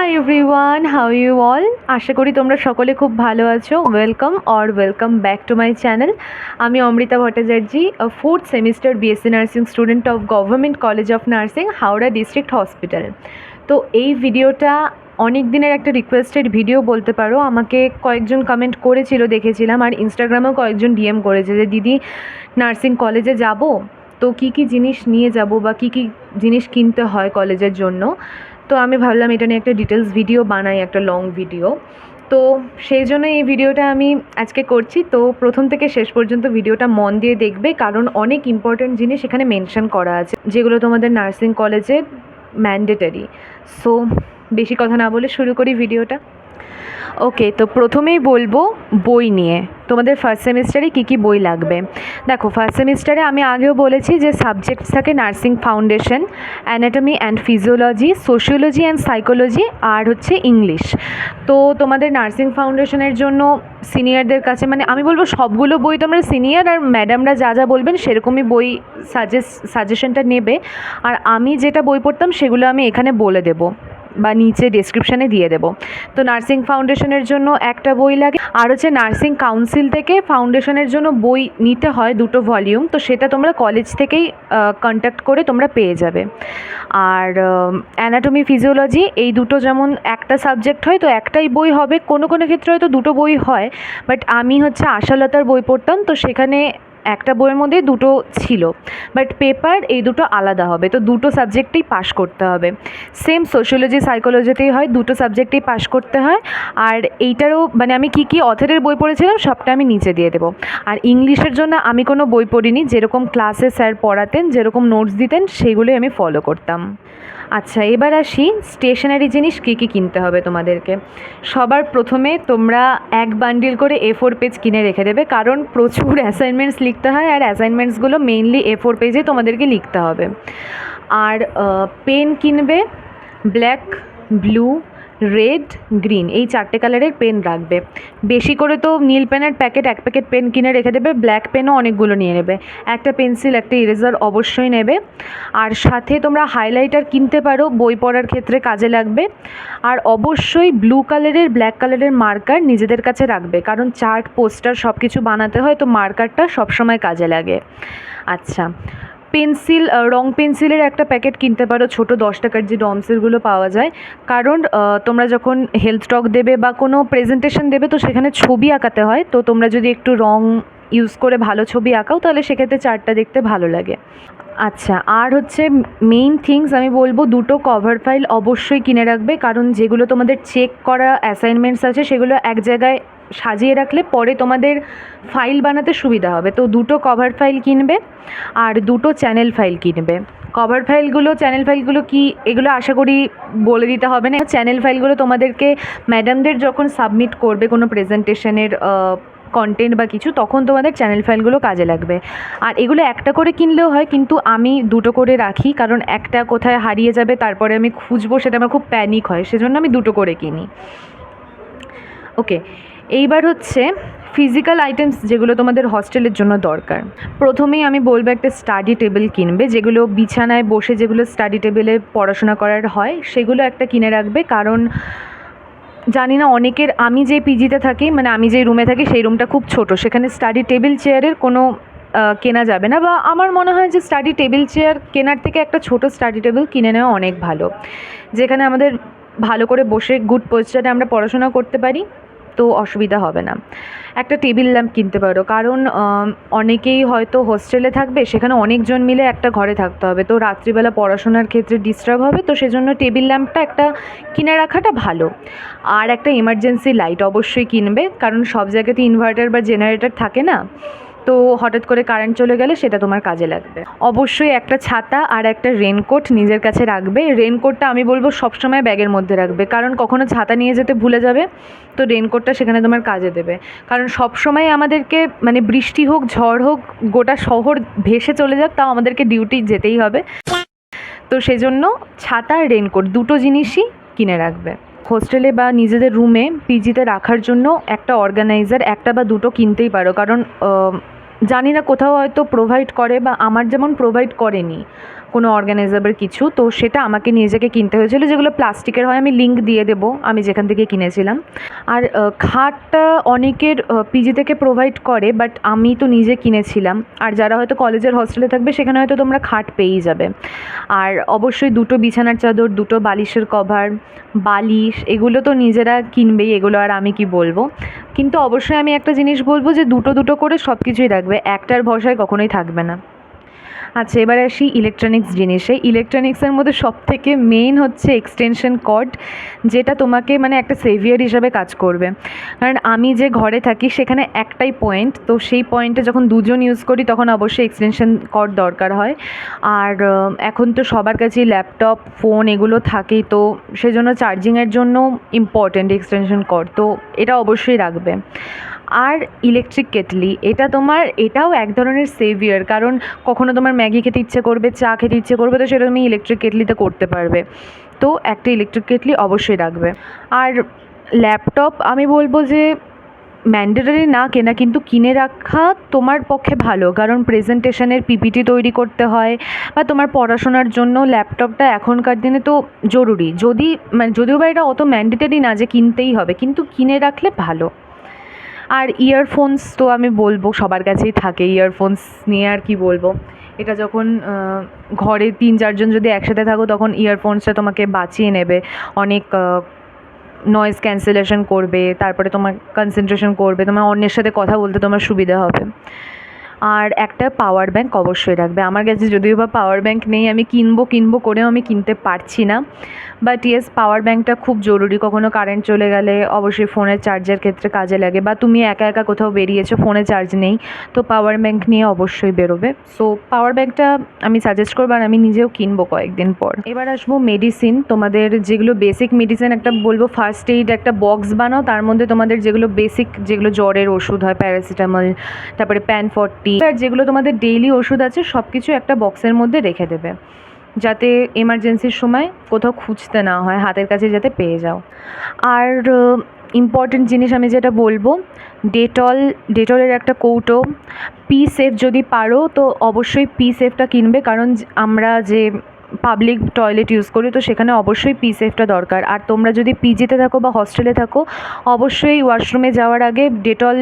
High everyone, how you all? আশা করি তোমরা সকলে খুব ভালো আছো। Welcome back to my channel. আমি Amrita Bhattacharya, fourth semester BSc nursing student of government college of nursing, Howrah district hospital. তো এই ভিডিওটা অনেক দিনের একটা রিকোয়েস্টেড ভিডিও বলতে পারো। আমাকে কয়েকজন কমেন্ট করেছিল, দেখেছিলাম, আর ইনস্টাগ্রামেও কয়েকজন ডিএম করেছে যে দিদি নার্সিং কলেজে যাব, তো কী কী জিনিস নিয়ে যাব বা কী কী জিনিস কিনতে হয় কলেজের জন্য। তো আমি ভাবলাম এটা নিয়ে একটা ডিটেলস ভিডিও বানাই, একটা লং ভিডিও। তো সেই জন্য এই ভিডিওটা আমি আজকে করছি। তো প্রথম থেকে শেষ পর্যন্ত ভিডিওটা মন দিয়ে দেখবে, কারণ অনেক ইম্পর্ট্যান্ট জিনিস এখানে মেনশন করা আছে যেগুলো তোমাদের নার্সিং কলেজে ম্যান্ডেটারি। সো বেশি কথা না বলে শুরু করি ভিডিওটা। ওকে, তো প্রথমেই বলবো বই নিয়ে। তোমাদের ফার্স্ট সেমিস্টারে কী কী বই লাগবে। দেখো, ফার্স্ট সেমিস্টারে আমি আগেও বলেছি যে সাবজেক্টস থাকে nursing foundation, anatomy and physiology, sociology and psychology, আর হচ্ছে ইংলিশ। তো তোমাদের নার্সিং ফাউন্ডেশনের জন্য সিনিয়রদের কাছে, মানে আমি বলবো সবগুলো বই তোমরা সিনিয়র আর ম্যাডামরা যা যা বলবেন সেরকমই বই সাজেশনটা নেবে। আর আমি যেটা বই পড়তাম সেগুলো আমি এখানে বলে দেবো বা নিচে ডেসক্রিপশানে দিয়ে দেবো। তো নার্সিং ফাউন্ডেশনের জন্য একটা বই লাগে, আর হচ্ছে নার্সিং কাউন্সিল থেকে ফাউন্ডেশনের জন্য বই নিতে হয় 2 ভলিউম। তো সেটা তোমরা কলেজ থেকেই কন্ট্যাক্ট করে তোমরা পেয়ে যাবে। আর অ্যানাটমি ফিজিওলজি এই দুটো যেমন একটা সাবজেক্ট হয় তো একটাই বই হবে, কোনো কোনো ক্ষেত্রে হয়তো 2 বই হয়। বাট আমি হচ্ছে আশালতার বই পড়তাম, তো সেখানে একটা বইয়ের মধ্যে 2 ছিল, বাট পেপার এই দুটো আলাদা হবে। তো 2 সাবজেক্টেই পাশ করতে হবে। সেম সোশিওলজি সাইকোলজিতেই হয়, 2 সাবজেক্টেই পাশ করতে হয়। আর এইটারও মানে আমি কী কী অথরের বই পড়েছিলাম সবটা আমি নিচে দিয়ে দেবো। আর ইংলিশের জন্য আমি কোনো বই পড়িনি, যেরকম ক্লাসে স্যার পড়াতেন, যেরকম নোটস দিতেন সেইগুলোই আমি ফলো করতাম। আচ্ছা, এবার আসি স্টেশনারি জিনিস কী কী কিনতে হবে তোমাদেরকে। সবার প্রথমে তোমরা 1 বান্ডিল করে A4 পেজ কিনে রেখে দেবে, কারণ প্রচুর অ্যাসাইনমেন্টস লিখতে হয় আর অ্যাসাইনমেন্টসগুলো মেইনলি A4 পেজে তোমাদেরকে লিখতে হবে। আর পেন কিনবে, ব্ল্যাক, ব্লু, রেড, গ্রিন, এই 4টে কালারের পেন রাখবে। বেশি করে তো নীল পেনের প্যাকেট 1 প্যাকেট পেন কিনে রেখে দেবে। ব্ল্যাক পেনও অনেকগুলো নিয়ে নেবে। একটা পেন্সিল, একটা ইরেজার অবশ্যই নেবে। আর সাথে তোমরা হাইলাইটার কিনতে পারো, বই পড়ার ক্ষেত্রে কাজে লাগবে। আর অবশ্যই ব্লু কালারের, ব্ল্যাক কালারের মার্কার নিজেদের কাছে রাখবে, কারণ চার্ট, পোস্টার সব কিছু বানাতে হয়, তো মার্কারটা সবসময় কাজে লাগে। আচ্ছা, পেন্সিল, রং পেন্সিলের একটা প্যাকেট কিনতে পারো, ছোটো 10 টাকার যে ডমসেরগুলো পাওয়া যায়। কারণ তোমরা যখন হেলথ টক দেবে বা কোনো প্রেজেন্টেশন দেবে তো সেখানে ছবি আঁকাতে হয়, তো তোমরা যদি একটু রং ইউজ করে ভালো ছবি আঁকাও তাহলে সেক্ষেত্রে চার্টটা দেখতে ভালো লাগে। আচ্ছা, আর হচ্ছে মেইন থিংস আমি বলবো 2 কভার ফাইল অবশ্যই কিনে রাখবে, কারণ যেগুলো তোমাদের চেক করা অ্যাসাইনমেন্টস আছে সেগুলো এক জায়গায় সাজিয়ে রাখলে পরে তোমাদের ফাইল বানাতে সুবিধা হবে। তো 2 কভার ফাইল কিনবে আর 2 চ্যানেল ফাইল কিনবে। কভার ফাইলগুলো, চ্যানেল ফাইলগুলো কি, এগুলো আশা করি বলে দিতে হবে না। চ্যানেল ফাইলগুলো তোমাদেরকে ম্যাডামদের যখন সাবমিট করবে কোনো প্রেজেন্টেশনের কন্টেন্ট বা কিছু, তখন তোমাদের চ্যানেল ফাইলগুলো কাজে লাগবে। আর এগুলো একটা করে কিনলেও হয়, কিন্তু আমি 2 করে রাখি, কারণ একটা কোথায় হারিয়ে যাবে তারপরে আমি খুঁজবো, সেটা আমার খুব প্যানিক হয়, সেজন্য আমি 2 করে কিনি। ওকে, এইবার হচ্ছে ফিজিক্যাল আইটেমস যেগুলো তোমাদের হস্টেলের জন্য দরকার। প্রথমেই আমি বলবো একটা স্টাডি টেবিল কিনবে, যেগুলো বিছানায় বসে যেগুলো স্টাডি টেবিলে পড়াশোনা করার হয় সেগুলো একটা কিনে রাখবে। কারণ জানি না অনেকের, আমি যে পিজিতে থাকি, মানে আমি যেই রুমে থাকি সেই রুমটা খুব ছোট, সেখানে স্টাডি টেবিল চেয়ারের কোনো কেনা যাবে না, বা আমার মনে হয় যে স্টাডি টেবিল চেয়ার কেনার থেকে একটা ছোট স্টাডি টেবিল কিনে নেওয়া অনেক ভালো, যেখানে আমাদের ভালো করে বসে গুড পোস্টারে আমরা পড়াশোনা করতে পারি, তো অসুবিধা হবে না। একটা টেবিল ল্যাম্প কিনতে পারো, কারণ অনেকেই হয়তো হোস্টেলে থাকবে, সেখানে অনেকজন মিলে একটা ঘরে থাকতে হবে, তো রাত্রিবেলা পড়াশোনার ক্ষেত্রে ডিস্টার্ব হবে, তো সেজন্য টেবিল ল্যাম্পটা একটা কিনে রাখাটা ভালো। আর একটা এমার্জেন্সি লাইট অবশ্যই কিনবে, কারণ সব জায়গাতে ইনভার্টার বা জেনারেটর থাকে না, তো হঠাৎ করে কারেন্ট চলে গেলে সেটা তোমার কাজে লাগবে। অবশ্যই একটা ছাতা আর একটা রেনকোট নিজের কাছে রাখবে। রেনকোটটা আমি বলবো সবসময় ব্যাগের মধ্যে রাখবে, কারণ কখনো ছাতা নিয়ে যেতে ভুলে যাবে, তো রেনকোটটা সেখানে তোমার কাজে দেবে। কারণ সবসময় আমাদেরকে, মানে বৃষ্টি হোক, ঝড় হোক, গোটা শহর ভেসে চলে যাক, তাও আমাদেরকে ডিউটি যেতেই হবে, তো সেজন্য ছাতা আর রেনকোট 2 জিনিসই কিনে রাখবে। হোস্টেলে বা নিজেদের রুমে পিজিতে রাখার জন্য একটা অর্গানাইজার একটা বা 2 কিনতেই পারো, কারণ জানি না কোথাও হয়তো প্রোভাইড করে, বা আমার যেমন প্রোভাইড করেনি, কোনো অর্গানাইজেবল কিছু, তো সেটা আমাকে নিজেকে কিনতে হয়েছিল, যেগুলো প্লাস্টিকের হয়। আমি লিঙ্ক দিয়ে দেবো আমি যেখান থেকে কিনেছিলাম। আর খাটটা অনেকের পিজি থেকে প্রোভাইড করে, বাট আমি তো নিজে কিনেছিলাম। আর যারা হয়তো কলেজের হস্টেলে থাকবে সেখানে হয়তো তোমরা খাট পেয়েই যাবে। আর অবশ্যই 2টো বিছানার চাদর, 2টো বালিশের কভার, বালিশ, এগুলো তো নিজেরা কিনবেই, এগুলো আর আমি কি বলবো। কিন্তু অবশ্যই আমি একটা জিনিস বলবো যে 2টো করে সব কিছুই রাখবে, একটার ভরসায় কখনোই থাকবে না। আচ্ছা, এবার আসি ইলেকট্রনিক্স জিনিসে। ইলেকট্রনিক্সের মধ্যে সবথেকে মেইন হচ্ছে এক্সটেনশন কর্ড, যেটা তোমাকে মানে একটা সেভিয়ার হিসাবে কাজ করবে। কারণ আমি যে ঘরে থাকি সেখানে একটাই পয়েন্ট, তো সেই পয়েন্টে যখন দুজন ইউজ করি তখন অবশ্যই এক্সটেনশন কর্ড দরকার হয়। আর এখন তো সবার কাছেই ল্যাপটপ, ফোন এগুলো থাকেই, তো সেজন্য চার্জিংয়ের জন্য ইম্পর্ট্যান্ট এক্সটেনশন কর্ড, তো এটা অবশ্যই রাখবে। আর ইলেকট্রিক কেটলি, এটাও এক ধরনের সেভিয়ার, কারণ কখনো তোমার ম্যাগি খেতে ইচ্ছে করবে, চা খেতে ইচ্ছে করবে, তো সেটা তুমি ইলেকট্রিক কেটলিতে করতে পারবে। তো একটা ইলেকট্রিক কেটলি অবশ্যই রাখবে। আর ল্যাপটপ আমি বলবো যে ম্যান্ডেটরি না কেনা, কিন্তু কিনে রাখা তোমার পক্ষে ভালো, কারণ প্রেজেন্টেশনের পিপিটি তৈরি করতে হয় বা তোমার পড়াশোনার জন্য ল্যাপটপটা এখনকার দিনে তো জরুরি। যদিও বা এটা অত ম্যান্ডেটরি না যে কিনতেই হবে, কিন্তু কিনে রাখলে ভালো। আর ইয়ারফোনস তো আমি বলবো সবার কাছেই থাকে, ইয়ারফোনস নিয়ে আর কি বলবো। এটা যখন ঘরে 3-4জন যদি একসাথে থাকো তখন ইয়ারফোনসটা তোমাকে বাঁচিয়ে নেবে, অনেক নয়েজ ক্যান্সেলেশন করবে, তারপরে তোমার কনসেন্ট্রেশন করবে, তোমার অন্যের সাথে কথা বলতে তোমার সুবিধা হবে। আর একটা পাওয়ার ব্যাঙ্ক অবশ্যই রাখবে। আমার কাছে যদিও বা পাওয়ার ব্যাঙ্ক নেই, আমি কিনবো করেও আমি কিনতে পারছি না, বাট ইয়েস, পাওয়ার ব্যাঙ্কটা খুব জরুরি। কখনো কারেন্ট চলে গেলে অবশ্যই ফোনের চার্জের ক্ষেত্রে কাজে লাগে, বা তুমি একা একা কোথাও বেরিয়েছো, ফোনে চার্জ নেই, তো পাওয়ার ব্যাঙ্ক নিয়ে অবশ্যই বেরোবে। সো পাওয়ার ব্যাঙ্কটা আমি সাজেস্ট করবো, আর আমি নিজেও কিনবো কয়েকদিন পর। এবার আসবো মেডিসিন। তোমাদের যেগুলো বেসিক মেডিসিন, একটা বলবো ফার্স্ট এইড একটা বক্স বানাও, তার মধ্যে তোমাদের যেগুলো বেসিক, যেগুলো জ্বরের ওষুধ হয়, প্যারাসিটামল, তারপরে প্যান40, আর যেগুলো তোমাদের ডেইলি ওষুধ আছে সব কিছু একটা বক্সের মধ্যে রেখে দেবে, যাতে এমার্জেন্সির সময় কোথাও খুঁজতে না হয়, হাতের কাছে যাতে পেয়ে যাও। আর ইম্পর্টেন্ট জিনিস আমি যেটা বলবো, ডেটলের একটা কৌটো, পি সেফ যদি পারো তো অবশ্যই পি সেফটা কিনবে, কারণ আমরা যে পাবলিক টয়লেট ইউজ করি তো সেখানে অবশ্যই পি সেফটা দরকার। আর তোমরা যদি পিজিতে থাকো বা হস্টেলে থাকো, অবশ্যই ওয়াশরুমে যাওয়ার আগে ডেটল,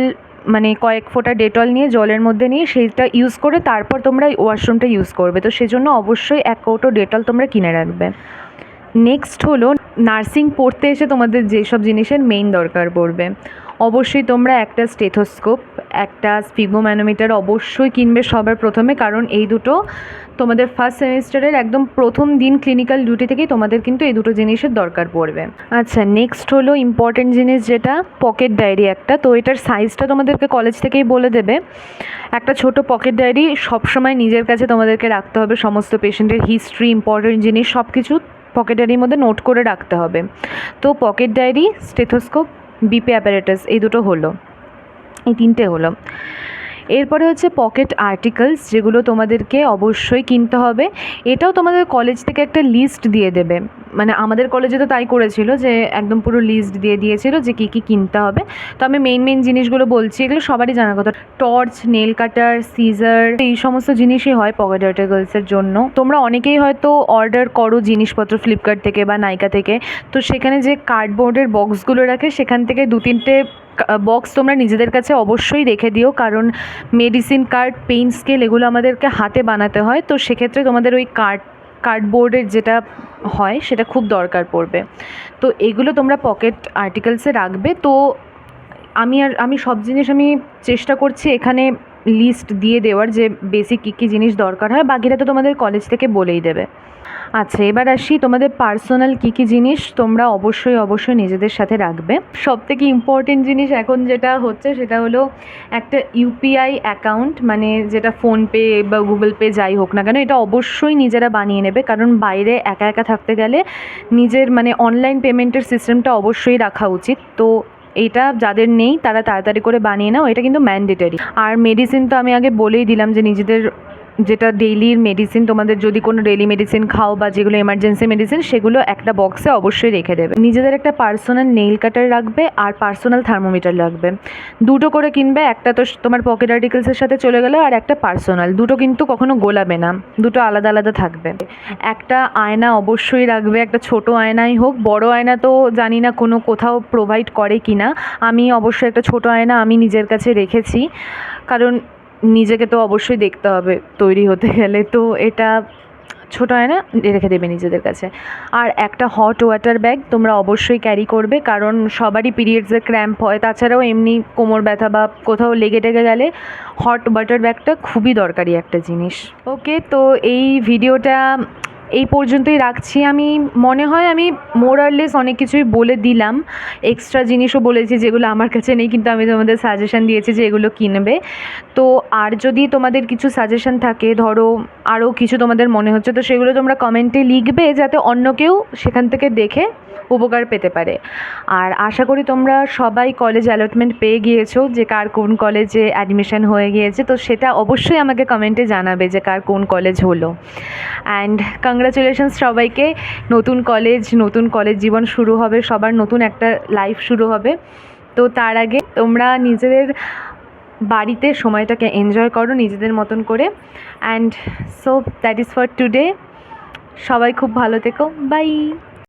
মানে কয়েক ফোঁটা ডেটল নিয়ে জলের মধ্যে নিয়ে সেইটা ইউজ করে তারপর তোমরা ওয়াশরুমটা ইউজ করবে, তো সেজন্য অবশ্যই 1 কৌটো ডেটল তোমরা কিনে রাখবে। নেক্সট হলো, নার্সিং পড়তে এসে তোমাদের যেসব জিনিসের মেইন দরকার পড়বে, অবশ্যই তোমরা একটা স্টেথোস্কোপ, একটা স্পিগমোম্যানোমিটার অবশ্যই কিনবে সবার প্রথমে, কারণ এই দুটো তোমাদের ফার্স্ট সেমিস্টারের একদম প্রথম দিন ক্লিনিক্যাল ডিউটি থেকেই তোমাদের কিন্তু এই দুটো জিনিসের দরকার পড়বে। আচ্ছা, নেক্সট হলো ইম্পর্টেন্ট জিনিস যেটা, পকেট ডায়েরি একটা। তো এটার সাইজটা তোমাদেরকে কলেজ থেকেই বলে দেবে। একটা ছোট পকেট ডায়েরি সবসময় নিজের কাছে তোমাদেরকে রাখতে হবে, সমস্ত পেশেন্টের হিস্ট্রি, ইম্পর্টেন্ট জিনিস সব কিছু পকেট ডায়েরির মধ্যে নোট করে রাখতে হবে। তো pocket diary, stethoscope, BP apparatus, এই দুটো হলো, এই 3টে হলো। এরপরে হচ্ছে পকেট আর্টিকেলস, যেগুলো তোমাদেরকে অবশ্যই কিনতে হবে। এটাও তোমাদের কলেজ থেকে একটা লিস্ট দিয়ে দেবে, মানে আমাদের কলেজে তো তাই করেছিল যে একদম পুরো লিস্ট দিয়ে দিয়েছিল যে কী কী কিনতে হবে। তো আমি মেইন জিনিসগুলো বলছি, এগুলো সবারই জানার কথা। টর্চ, নেল কাটার, সিজার, এই সমস্ত জিনিসই হয় পকেট আর্টিকেলসের জন্য। তোমরা অনেকেই হয়তো অর্ডার করো জিনিসপত্র ফ্লিপকার্ট থেকে বা নাইকা থেকে, তো সেখানে যে কার্ডবোর্ডের বক্সগুলো রাখে সেখান থেকে 2-3টে বক্স তোমরা নিজেদের কাছে অবশ্যই রেখে দিও, কারণ মেডিসিন কার্ড, পেন স্কেল এগুলো আমাদেরকে হাতে বানাতে হয়, তো সেক্ষেত্রে তোমাদের ওই কার্ডবোর্ডের যেটা হয় সেটা খুব দরকার পড়বে। তো এগুলো তোমরা পকেট আর্টিকেলসে রাখবে। তো আমি সব জিনিস আমি চেষ্টা করছি এখানে লিস্ট দিয়ে দেওয়ার, যে বেসিক কী কী জিনিস দরকার হয়, বাকিটা তো তোমাদের কলেজ থেকে বলেই দেবে। আচ্ছা, এবার আসি তোমাদের পার্সোনাল কী কী জিনিস তোমরা অবশ্যই নিজেদের সাথে রাখবে। সবথেকে ইম্পর্টেন্ট জিনিস এখন যেটা হচ্ছে সেটা হলো একটা ইউপিআই অ্যাকাউন্ট, মানে যেটা ফোনপে বা গুগল পে যাই হোক না কেন, এটা অবশ্যই নিজেরা বানিয়ে নেবে, কারণ বাইরে একা একা থাকতে গেলে নিজের মানে অনলাইন পেমেন্টের সিস্টেমটা অবশ্যই রাখা উচিত। তো এইটা যাদের নেই তারা তাড়াতাড়ি করে বানিয়ে নাও, এটা কিন্তু ম্যান্ডেটরি। আর মেডিসিন তো আমি আগে বলেই দিলাম যে নিজেদের যেটা ডেইলির মেডিসিন, তোমাদের যদি কোনো ডেইলি মেডিসিন খাও বা যেগুলো এমার্জেন্সি মেডিসিন সেগুলো একটা বক্সে অবশ্যই রেখে দেবে। নিজেদের একটা পার্সোনাল নেইল কাটার রাখবে আর পার্সোনাল থার্মোমিটার রাখবে, দুটো করে কিনবে, একটা তো তোমার পকেট আর্টিকেলসের সাথে চলে গেলো আর একটা পার্সোনাল, দুটো কিন্তু কখনো গোলাবে না, দুটো আলাদা আলাদা থাকবে। একটা আয়না অবশ্যই রাখবে, একটা ছোট আয়নাই হোক, বড় আয়না তো জানি না কোনো কোথাও প্রোভাইড করে কি না, আমি অবশ্যই একটা ছোট আয়না আমি নিজের কাছে রেখেছি, কারণ নিজেকে তো অবশ্যই দেখতে হবে তৈরি হতে গেলে, তো এটা ছোটো আয়না রেখে দেবে নিজেদের কাছে। আর একটা হট ওয়াটার ব্যাগ তোমরা অবশ্যই ক্যারি করবে, কারণ সবারই পিরিয়ডসে ক্র্যাম্প হয়, তাছাড়াও এমনি কোমর ব্যথা বা কোথাও লেগে টেগে গেলে হট ওয়াটার ব্যাগটা খুবই দরকারি একটা জিনিস। ওকে, তো এই ভিডিওটা এই পর্যন্তই রাখছি। আমি মনে হয় আমি মোরারলেস অনেক কিছুই বলে দিলাম, এক্সট্রা জিনিসও বলেছি যেগুলো আমার কাছে নেই, কিন্তু আমি তোমাদের সাজেশান দিয়েছি যে এগুলো কিনবে। তো আর যদি তোমাদের কিছু সাজেশান থাকে, ধরো আরও কিছু তোমাদের মনে হচ্ছে, তো সেগুলো তোমরা কমেন্টে লিখবে যাতে অন্য কেউ সেখান থেকে দেখে উপকার পেতে পারে। আর আশা করি তোমরা সবাই কলেজ অ্যালটমেন্ট পেয়ে গিয়েছো, যে কার কোন কলেজে অ্যাডমিশন হয়ে গিয়েছে, তো সেটা অবশ্যই আমাকে কমেন্টে জানাবে যে কার কোন কলেজ হলো। অ্যান্ড কংগ্রাচুলেশনস সবাইকে, নতুন কলেজ জীবন শুরু হবে, সবার নতুন একটা লাইফ শুরু হবে। তো তার আগে তোমরা নিজেদের বাড়িতে সময়টাকে এনজয় করো নিজেদের মতন করে। And so that is for today. সবাই খুব ভালো থেকো, বাই।